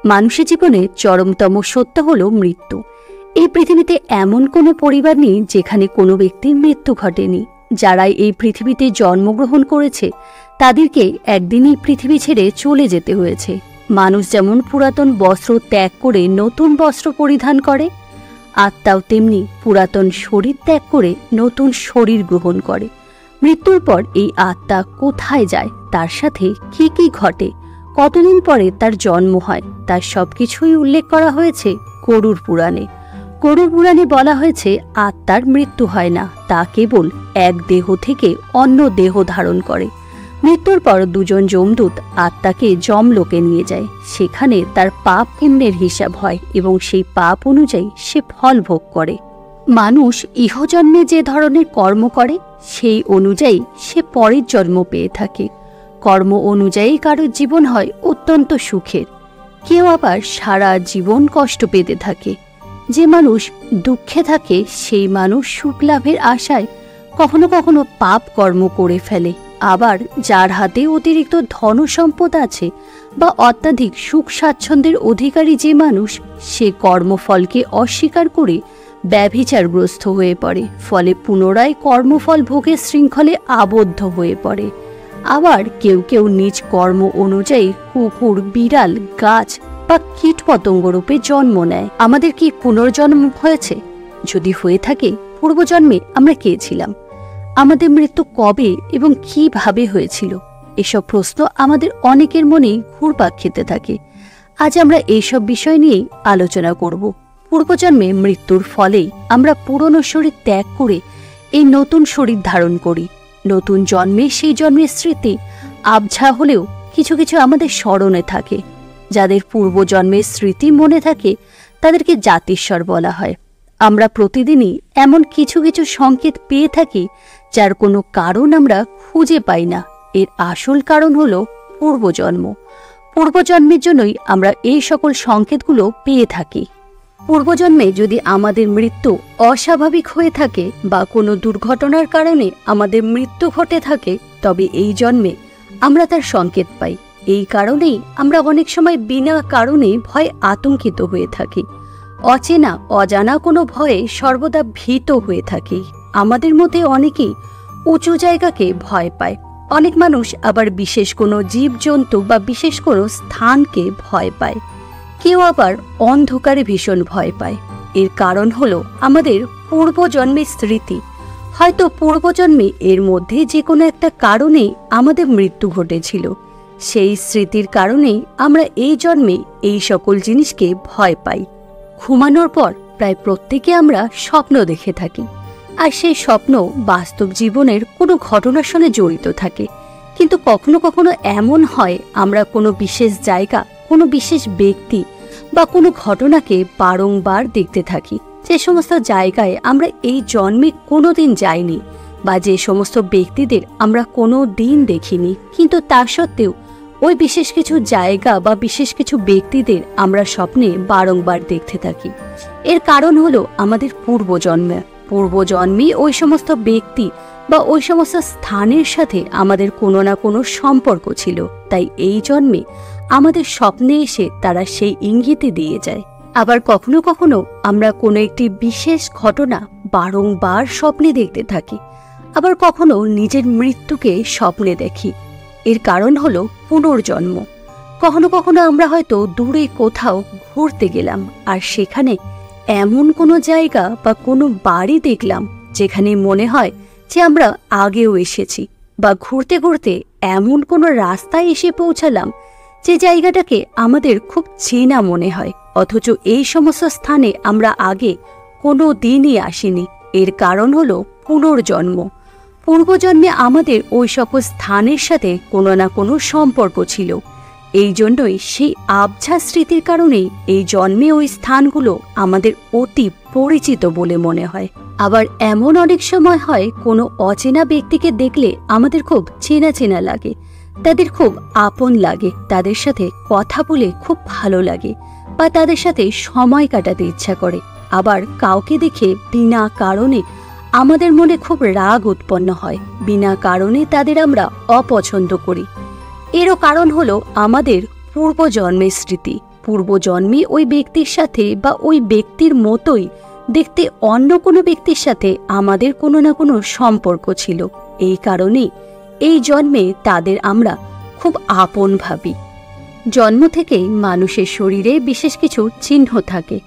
মানুষের জীবনে চরমতম সত্য হল মৃত্যু। এই পৃথিবীতে এমন কোনো পরিবার নেই যেখানে কোনো ব্যক্তির মৃত্যু ঘটেনি। যারা এই পৃথিবীতে জন্মগ্রহণ করেছে তাদেরকে একদিন এই পৃথিবী ছেড়ে চলে যেতে হয়েছে। মানুষ যেমন পুরাতন বস্ত্র ত্যাগ করে নতুন বস্ত্র পরিধান করে, আত্মাও তেমনি পুরাতন শরীর ত্যাগ করে নতুন শরীর গ্রহণ করে। মৃত্যুর পর এই আত্মা কোথায় যায়, তার সাথে কি কি ঘটে, কতদিন পরে তার জন্ম হয়, তার সবকিছুই উল্লেখ করা হয়েছে গরুড় পুরাণে। গরুড় পুরাণে বলা হয়েছে আত্মার মৃত্যু হয় না, তা কেবল এক দেহ থেকে অন্য দেহ ধারণ করে। মৃত্যুর পর দুজন যমদূত আত্মাকে যমলোকে নিয়ে যায়। সেখানে তার পাপ পুণ্যের হিসাব হয় এবং সেই পাপ অনুযায়ী সে ফল ভোগ করে। মানুষ ইহজন্মে যে ধরনের কর্ম করে সেই অনুযায়ী সে পরের জন্ম পেয়ে থাকে। কর্ম অনুযায়ী কারোর জীবন হয় অত্যন্ত সুখের, কেউ আবার সারা জীবন কষ্ট পেতে থাকে। যে মানুষ দুঃখে থাকে সেই মানুষ সুখ লাভের আশায় কখনো কখনো পাপ কর্ম করে ফেলে। আবার যার হাতে অতিরিক্ত ধন সম্পদ আছে বা অত্যাধিক সুখ স্বাচ্ছন্দ্যের অধিকারী যে মানুষ, সে কর্মফলকে অস্বীকার করে ব্যভিচারগ্রস্ত হয়ে পড়ে, ফলে পুনরায় কর্মফল ভোগের শৃঙ্খলে আবদ্ধ হয়ে পড়ে। আবার কেউ কেউ নিজ কর্ম অনুযায়ী কুকুর, বিড়াল, গাছ বা কীট পতঙ্গ রূপে জন্ম নেয়। আমাদের কি পুনর্জন্ম হয়েছে? যদি হয়ে থাকে, পূর্বজন্মে আমরা কে ছিলাম? আমাদের মৃত্যু কবে এবং কিভাবে হয়েছিল? এসব প্রশ্ন আমাদের অনেকের মনেই ঘুরপাক খেতে থাকে। আজ আমরা এইসব বিষয় নিয়েই আলোচনা করব। পূর্বজন্মে মৃত্যুর ফলেই আমরা পুরনো শরীর ত্যাগ করে এই নতুন শরীর ধারণ করি। নতুন জন্মে সেই জন্মের স্মৃতি আবঝা হলেও কিছু কিছু আমাদের স্মরণে থাকে। যাদের পূর্বজন্মের স্মৃতি মনে থাকে তাদেরকে জাতিস্বর বলা হয়। আমরা প্রতিদিনই এমন কিছু কিছু সংকেত পেয়ে থাকি যার কোনো কারণ আমরা খুঁজে পাই না। এর আসল কারণ হলো পূর্বজন্ম। পূর্বজন্মের জন্যই আমরা এই সকল সংকেতগুলো পেয়ে থাকি। পূর্বজন্মে যদি আমাদের মৃত্যু অস্বাভাবিক হয়ে থাকে বা কোনো দুর্ঘটনার কারণে আমাদের মৃত্যু ঘটে থাকে, তবে এই জন্মে আমরা তার সংকেত পাই। এই কারণেই আমরা অনেক সময় বিনা কারণে ভয় আতঙ্কিত হয়ে থাকি। অচেনা অজানা কোনো ভয়ে সর্বদা ভীত হয়ে থাকি। আমাদের মধ্যে অনেকেই উঁচু জায়গাকে ভয় পায়। অনেক মানুষ আবার বিশেষ কোনো জীবজন্তু বা বিশেষ কোনো স্থানকে ভয় পায়। কেউ আবার অন্ধকারে ভীষণ ভয় পায়। এর কারণ হলো আমাদের পূর্বজন্মের স্মৃতি। হয়তো পূর্বজন্মে এর মধ্যে যে কোনো একটা কারণে আমাদের মৃত্যু ঘটেছিল। সেই স্মৃতির কারণেই আমরা এই জন্মে এই সকল জিনিসকে ভয় পাই। ঘুমানোর পর প্রায় প্রত্যেকে আমরা স্বপ্ন দেখে থাকি, আর সেই স্বপ্ন বাস্তব জীবনের কোনো ঘটনার সঙ্গে জড়িত থাকে। কিন্তু কখনো কখনো এমন হয় আমরা কোনো বিশেষ জায়গা, কোনো বিশেষ ব্যক্তি বা কোনো ঘটনাকে বারংবার দেখতে থাকি, যে সমস্ত জায়গায় আমরা এই জন্মে কোনোদিন যাইনি বা যে সমস্ত ব্যক্তিদের আমরা কোনো দিন দেখিনি, কিন্তু তা সত্ত্বেও ওই বিশেষ কিছু জায়গা বা বিশেষ কিছু ব্যক্তিদের আমরা স্বপ্নে বারংবার দেখতে থাকি। এর কারণ হলো আমাদের পূর্বজন্মে ওই সমস্ত ব্যক্তি বা ওই সমস্ত স্থানের সাথে আমাদের কোনো না কোনো সম্পর্ক ছিল। তাই এই জন্মে আমাদের স্বপ্নে এসে তারা সেই ইঙ্গিতে দিয়ে যায়। আবার কখনো কখনো আমরা কোনো একটি বিশেষ ঘটনা বারংবার স্বপ্নে দেখতে থাকি। আবার কখনো নিজের মৃত্যুকে স্বপ্নে দেখি। এর কারণ হলো পুনর্জন্ম। কখনো কখনো আমরা হয়তো দূরে কোথাও ঘুরতে গেলাম, আর সেখানে এমন কোনো জায়গা বা কোনো বাড়ি দেখলাম যেখানে মনে হয় যে আমরা আগেও এসেছি, বা ঘুরতে ঘুরতে এমন কোনো রাস্তায় এসে পৌঁছালাম যে জায়গাটাকে আমাদের খুব চেনা মনে হয়, অথচ এই সমস্ত স্থানে আমরা আগে কোনো দিনই আসিনি। এর কারণ হলো পুনর্জন্ম। পূর্বজন্মে আমাদের ওই সকল স্থানের সাথে কোনো না কোনো সম্পর্ক ছিল। এই জন্যই সেই আবঝা স্মৃতির কারণেই এই জন্মে ওই স্থানগুলো আমাদের অতি পরিচিত বলে মনে হয়। আবার এমন অনেক সময় হয় কোনো অচেনা ব্যক্তিকে দেখলে আমাদের খুব চেনা চেনা লাগে, তাদের খুব আপন লাগে, তাদের সাথে কথা বলে খুব ভালো লাগে বা তাদের সাথে সময় কাটাতে ইচ্ছা করে। আবার কাউকে দেখে বিনা কারণে আমাদের মনে খুব রাগ উৎপন্ন হয়, বিনা কারণে তাদের আমরা অপছন্দ করি। এরও কারণ হলো আমাদের পূর্বজন্মের স্মৃতি। পূর্বজন্মে ওই ব্যক্তির সাথে বা ওই ব্যক্তির মতোই দেখতে অন্য কোনো ব্যক্তির সাথে আমাদের কোনো না কোনো সম্পর্ক ছিল। এই কারণেই এই জন্মে তাদের আমরা খুব আপন ভাবি। জন্ম থেকেই মানুষের শরীরে বিশেষ কিছু চিহ্ন থাকে,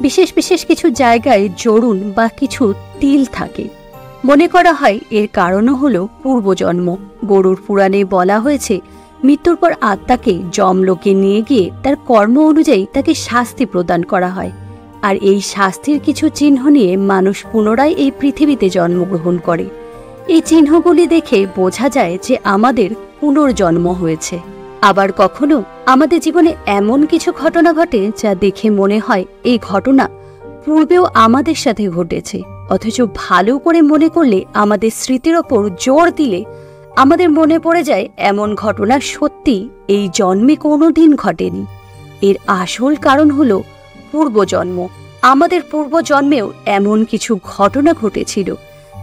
বিশেষ বিশেষ কিছু জায়গায় জোড়ুন বা কিছু তিল থাকে। মনে করা হয় এর কারণও হল পূর্বজন্ম। গরুড় পুরাণে বলা হয়েছে, মৃত্যুর পর আত্মাকে যমলোকে নিয়ে গিয়ে তার কর্ম অনুযায়ী তাকে শাস্তি প্রদান করা হয়, আর এই শাস্তির কিছু চিহ্ন নিয়ে মানুষ পুনরায় এই পৃথিবীতে জন্মগ্রহণ করে। এই চিহ্নগুলি দেখে বোঝা যায় যে আমাদের পুনর্জন্ম হয়েছে। আবার কখনো আমাদের জীবনে এমন কিছু ঘটনা ঘটে যা দেখে মনে হয় এই ঘটনা পূর্বেও আমাদের সাথে ঘটেছে, অথচ ভালো করে মনে করলে, আমাদের স্মৃতির ওপর জোর দিলে আমাদের মনে পড়ে যায় এমন ঘটনা সত্যি এই জন্মে কোনোদিন ঘটেনি। এর আসল কারণ হলো পূর্বজন্ম। আমাদের পূর্বজন্মেও এমন কিছু ঘটনা ঘটেছিল,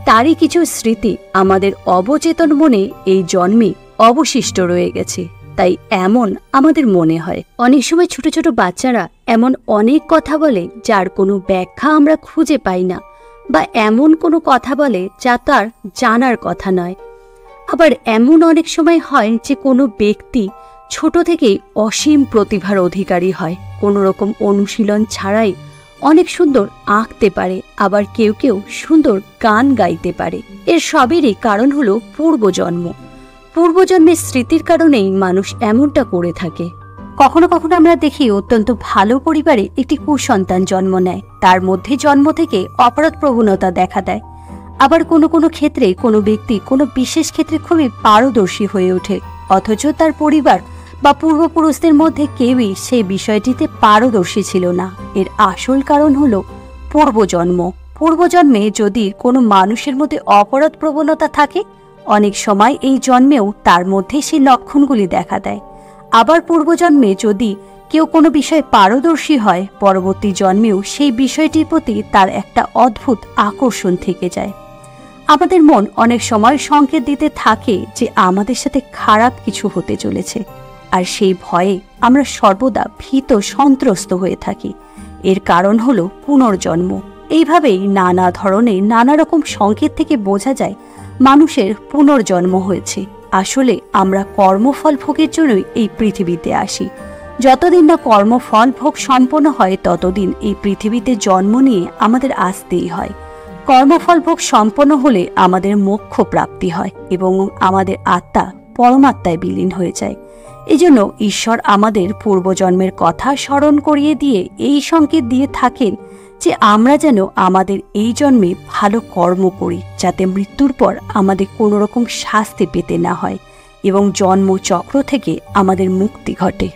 তারই কিছু স্মৃতি আমাদের অবচেতন মনে এই জন্মে অবশিষ্ট রয়ে গেছে। তাই এমন আমাদের মনে হয়। অনেক সময় ছোট ছোট বাচ্চারা এমন অনেক কথা বলে যার কোনো ব্যাখ্যা আমরা খুঁজে পাই না, বা এমন কোনো কথা বলে যা তার জানার কথা নয়। আবার এমন অনেক সময় হয় যে কোনো ব্যক্তি ছোট থেকেই অসীম প্রতিভার অধিকারী হয়, কোনো রকম অনুশীলন ছাড়াই অনেক সুন্দর আঁকতে পারে, আবার কেউ কেউ সুন্দর গান গাইতে পারে। এর সবেরই কারণ হলো পূর্বজন্ম। পূর্বজন্মের স্মৃতির কারণেই মানুষ এমনটা করে থাকে। কখনো কখনো আমরা দেখি অত্যন্ত ভালো পরিবারে একটি কুসন্তান জন্ম নেয়, তার মধ্যে জন্ম থেকে অপরাধ প্রবণতা দেখা দেয়। আবার কোনো কোনো ক্ষেত্রে কোনো ব্যক্তি কোনো বিশেষ ক্ষেত্রে খুবই পারদর্শী হয়ে ওঠে, অথচ তার পরিবার বা পূর্বপুরুষদের মধ্যে কেউই সেই বিষয়টিতে পারদর্শী ছিল না। এর আসল কারণ হলো পূর্বজন্ম। পূর্বজন্মে যদি কোনো মানুষের মধ্যে অপরাধ প্রবণতা থাকে, অনেক সময় এই জন্মেও তার মধ্যে সেই লক্ষণগুলি দেখা দেয়। আবার পূর্বজন্মে যদি কেউ কোনো বিষয়ে পারদর্শী হয়, পরবর্তী জন্মেও সেই বিষয়টির প্রতি তার একটা অদ্ভুত আকর্ষণ থেকে যায়। আমাদের মন অনেক সময় সংকেত দিতে থাকে যে আমাদের সাথে খারাপ কিছু হতে চলেছে, আর সেই ভয়ে আমরা সর্বদা ভীত সন্ত্রস্ত হয়ে থাকি। এর কারণ হলো পুনর্জন্ম। এইভাবেই নানা ধরনের নানা রকম সংকেত থেকে বোঝা যায় মানুষের পুনর্জন্ম হয়েছে। আসলে আমরা কর্মফল ভোগের জন্যই এই পৃথিবীতে আসি। যতদিন না কর্মফল ভোগ সম্পন্ন হয় ততদিন এই পৃথিবীতে জন্ম নিয়ে আমাদের আসতেই হয়। কর্মফল ভোগ সম্পন্ন হলে আমাদের মোক্ষ প্রাপ্তি হয় এবং আমাদের আত্মা পরমাত্মায় বিলীন হয়ে যায়। এজন্য ঈশ্বর আমাদের পূর্বজন্মের কথা স্মরণ করিয়ে দিয়ে এই সংকেত দিয়ে থাকেন যে আমরা যেন আমাদের এই জন্মে ভালো কর্ম করি, যাতে মৃত্যুর পর আমাদের কোনো রকম শাস্তি পেতে না হয় এবং জন্মচক্র থেকে আমাদের মুক্তি ঘটে।